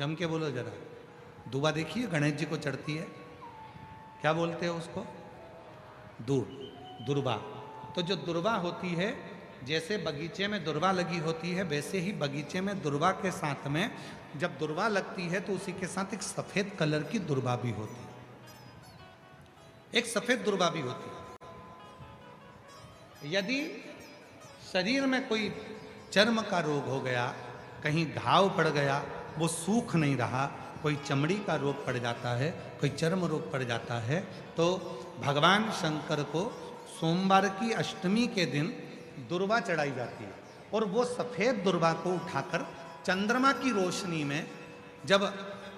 जम के बोलो जरा। दुबा देखिए गणेश जी को चढ़ती है, क्या बोलते हैं उसको? दुर्वा। तो जो दुर्वा होती है, जैसे बगीचे में दुर्वा लगी होती है, वैसे ही बगीचे में दुर्वा के साथ में जब दुर्वा लगती है तो उसी के साथ एक सफेद कलर की दुर्वा भी होती है, एक सफेद दुर्वा भी होती है। यदि शरीर में कोई चर्म का रोग हो गया, कहीं घाव पड़ गया, वो सूख नहीं रहा, कोई चमड़ी का रोग पड़ जाता है, कोई चर्म रोग पड़ जाता है, तो भगवान शंकर को सोमवार की अष्टमी के दिन दुर्वा चढ़ाई जाती है। और वो सफेद दुर्वा को उठाकर चंद्रमा की रोशनी में, जब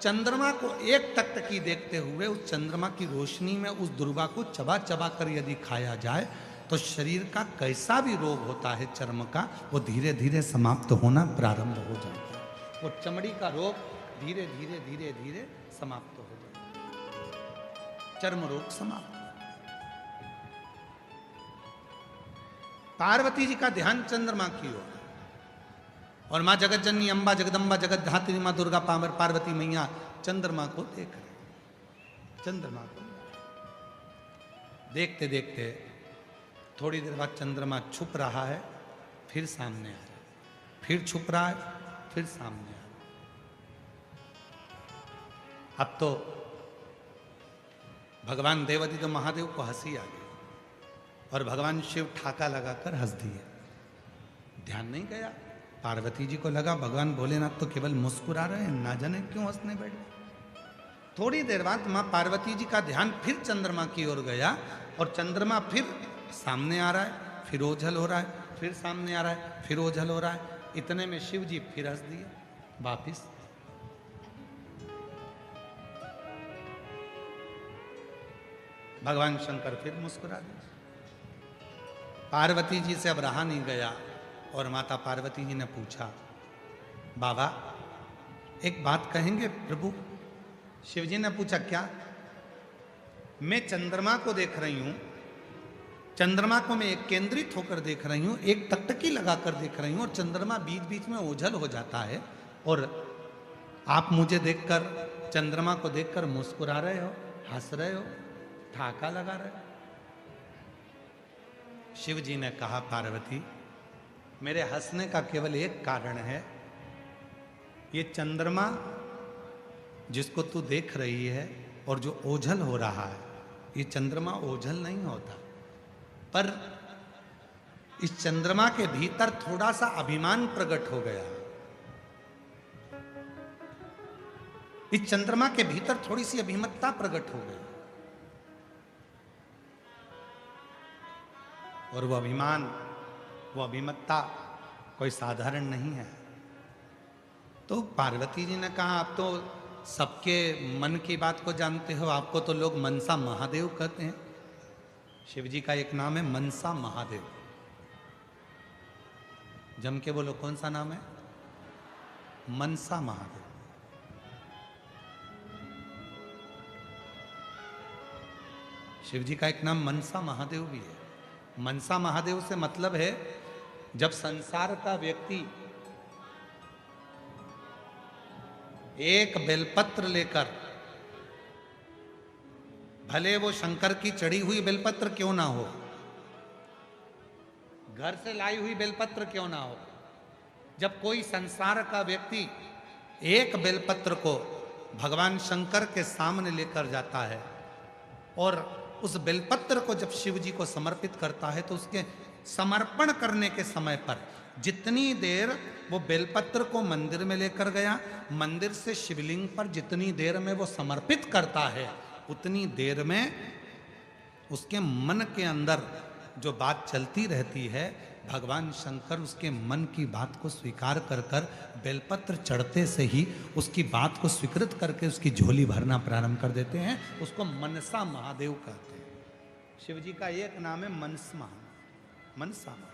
चंद्रमा को एक टकटकी देखते हुए उस चंद्रमा की रोशनी में उस दुर्वा को चबा चबा कर यदि खाया जाए तो शरीर का कैसा भी रोग होता है चर्म का, वो धीरे धीरे समाप्त होना प्रारंभ हो जाता है। वो चमड़ी का रोग धीरे धीरे धीरे धीरे समाप्त हो जाता है, चर्म रोग समाप्त। पार्वती जी का ध्यान चंद्रमा की ओर, और मां जगत जननी अंबा जगदम्बा जगत धात्री मां दुर्गा पामर पार्वती मैया चंद्रमा को देख रहे। चंद्रमा को देखते देखते थोड़ी देर बाद चंद्रमा छुप रहा है, फिर सामने आ रहा है, फिर छुप रहा है, फिर सामने आ रहा है। अब तो भगवान देवादित्य तो महादेव को हंसी आ गई और भगवान शिव ठाका लगाकर हंस दिए। ध्यान नहीं गया, पार्वती जी को लगा भगवान भोलेनाथ तो केवल मुस्कुरा रहे हैं, ना जाने क्यों हंसने बैठे। थोड़ी देर बाद मां पार्वती जी का ध्यान फिर चंद्रमा की ओर गया और चंद्रमा फिर सामने आ रहा है, फिर ओझल हो रहा है, फिर सामने आ रहा है, फिर ओझल हो रहा है। इतने में शिव जी फिर हंस दिए वापिस। भगवान शंकर फिर मुस्कुरा दिए। पार्वती जी से अब रहा नहीं गया और माता पार्वती जी ने पूछा, बाबा एक बात कहेंगे प्रभु? शिव जी ने पूछा, क्या? मैं चंद्रमा को देख रही हूं, चंद्रमा को मैं एक केंद्रित होकर देख रही हूं, एक टकटकी लगाकर देख रही हूं, और चंद्रमा बीच बीच में ओझल हो जाता है, और आप मुझे देखकर, चंद्रमा को देखकर मुस्कुरा रहे हो, हंस रहे हो, ठाका लगा रहे हो। शिव जी ने कहा, पार्वती मेरे हंसने का केवल एक कारण है, ये चंद्रमा जिसको तू देख रही है और जो ओझल हो रहा है, ये चंद्रमा ओझल नहीं होता, पर इस चंद्रमा के भीतर थोड़ा सा अभिमान प्रकट हो गया। इस चंद्रमा के भीतर थोड़ी सी अभिमत्ता प्रकट हो गई, और वो अभिमान, वो अभिमत्ता कोई साधारण नहीं है। तो पार्वती जी ने कहा, आप तो सबके मन की बात को जानते हो, आपको तो लोग मनसा महादेव कहते हैं। शिव जी का एक नाम है मनसा महादेव। जम के बोलो, कौन सा नाम है? मनसा महादेव। शिव जी का एक नाम मनसा महादेव भी है। मनसा महादेव से मतलब है, जब संसार का व्यक्ति एक बेलपत्र लेकर, भले वो शंकर की चढ़ी हुई बेलपत्र क्यों ना हो, घर से लाई हुई बेलपत्र क्यों ना हो, जब कोई संसार का व्यक्ति एक बेलपत्र को भगवान शंकर के सामने लेकर जाता है और उस बेलपत्र को जब शिव जी को समर्पित करता है, तो उसके समर्पण करने के समय पर जितनी देर वो बेलपत्र को मंदिर में लेकर गया, मंदिर से शिवलिंग पर जितनी देर में वो समर्पित करता है, उतनी देर में उसके मन के अंदर जो बात चलती रहती है, भगवान शंकर उसके मन की बात को स्वीकार कर कर बेलपत्र चढ़ते से ही उसकी बात को स्वीकृत करके उसकी झोली भरना प्रारंभ कर देते हैं। उसको मनसा महादेव कहते हैं। शिव जी का एक नाम है मनसा महादेव।